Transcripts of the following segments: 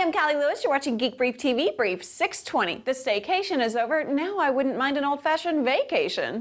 Hi, I'm Callie Lewis. You're watching Geek Brief TV, Brief 620. The staycation is over. Now I wouldn't mind an old-fashioned vacation.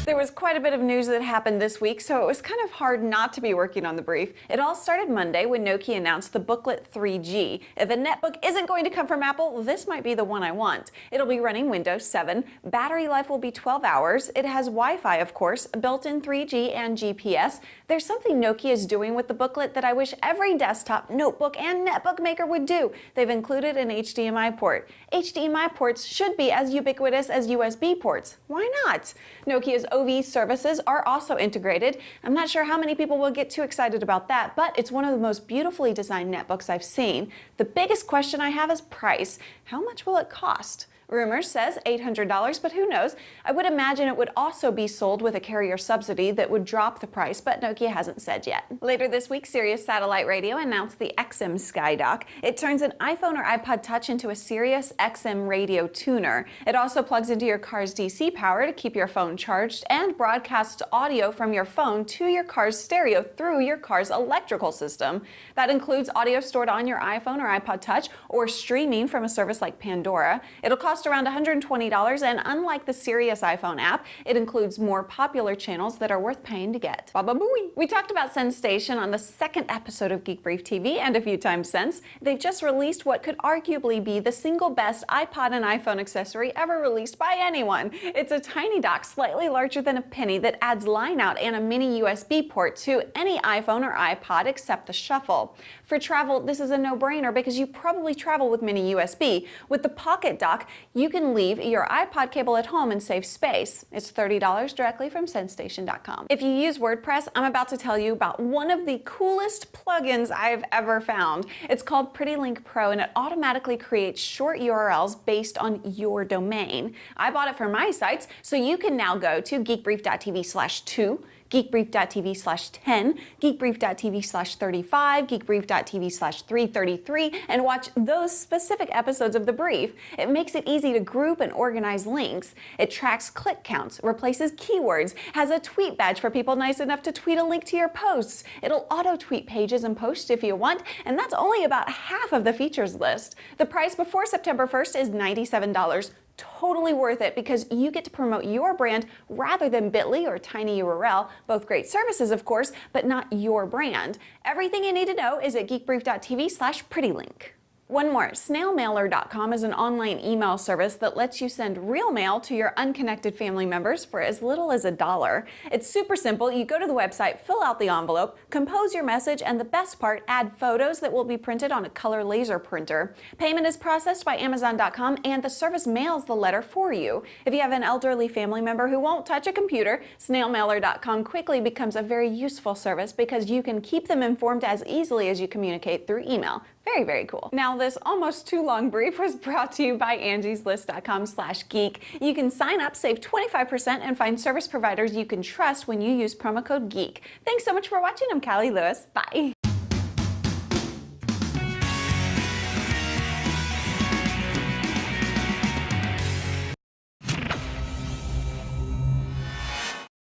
There was quite a bit of news that happened this week, so it was kind of hard not to be working on the brief. It all started Monday when Nokia announced the Booklet 3G. If a netbook isn't going to come from Apple, this might be the one I want. It'll be running Windows 7. Battery life will be 12 hours. It has Wi-Fi, of course, built-in 3G and GPS. There's something Nokia is doing with the Booklet that I wish every desktop, notebook, and netbook maker would do. They've included an HDMI port. HDMI ports should be as ubiquitous as USB ports. Why not? Nokia's OV services are also integrated. I'm not sure how many people will get too excited about that, but it's one of the most beautifully designed netbooks I've seen. The biggest question I have is price. How much will it cost? Rumors says $800, but who knows? I would imagine it would also be sold with a carrier subsidy that would drop the price, but Nokia hasn't said yet. Later this week, Sirius Satellite Radio announced the XM SkyDock. It turns an iPhone or iPod Touch into a Sirius XM radio tuner. It also plugs into your car's DC power to keep your phone charged and broadcasts audio from your phone to your car's stereo through your car's electrical system. That includes audio stored on your iPhone or iPod Touch or streaming from a service like Pandora. It'll cost around $120, and unlike the Sirius iPhone app, it includes more popular channels that are worth paying to get. Baba-booey! We talked about SensStation on the second episode of Geek Brief TV and a few times since. They've just released what could arguably be the single best iPod and iPhone accessory ever released by anyone. It's a tiny dock slightly larger than a penny that adds line out and a mini USB port to any iPhone or iPod except the Shuffle. For travel, this is a no-brainer because you probably travel with mini USB. With the Pocket Dock, you can leave your iPod cable at home and save space. It's $30 directly from SensStation.com. If you use WordPress, I'm about to tell you about one of the coolest plugins I've ever found. It's called PrettyLink Pro, and it automatically creates short URLs based on your domain. I bought it for my sites, so you can now go to geekbrief.tv/2, geekbrief.tv/10, geekbrief.tv/35, geekbrief.tv/333, and watch those specific episodes of the brief. It makes it easy to group and organize links. It tracks click counts, replaces keywords, has a tweet badge for people nice enough to tweet a link to your posts. It'll auto-tweet pages and posts if you want, and that's only about half of the features list. The price before September 1st is $97. Totally worth it because you get to promote your brand rather than Bitly or Tiny URL. Both great services, of course, but not your brand. Everything you need to know is at geekbrief.tv/prettylink. One more, snailmailer.com is an online email service that lets you send real mail to your unconnected family members for as little as $1. It's super simple. You go to the website, fill out the envelope, compose your message, and the best part, add photos that will be printed on a color laser printer. Payment is processed by Amazon.com, and the service mails the letter for you. If you have an elderly family member who won't touch a computer, snailmailer.com quickly becomes a very useful service because you can keep them informed as easily as you communicate through email. Very, very cool. Now, this almost too long brief was brought to you by angieslist.com/geek. You can sign up, save 25%, and find service providers you can trust when you use promo code GEEK. Thanks so much for watching. I'm Callie Lewis. Bye.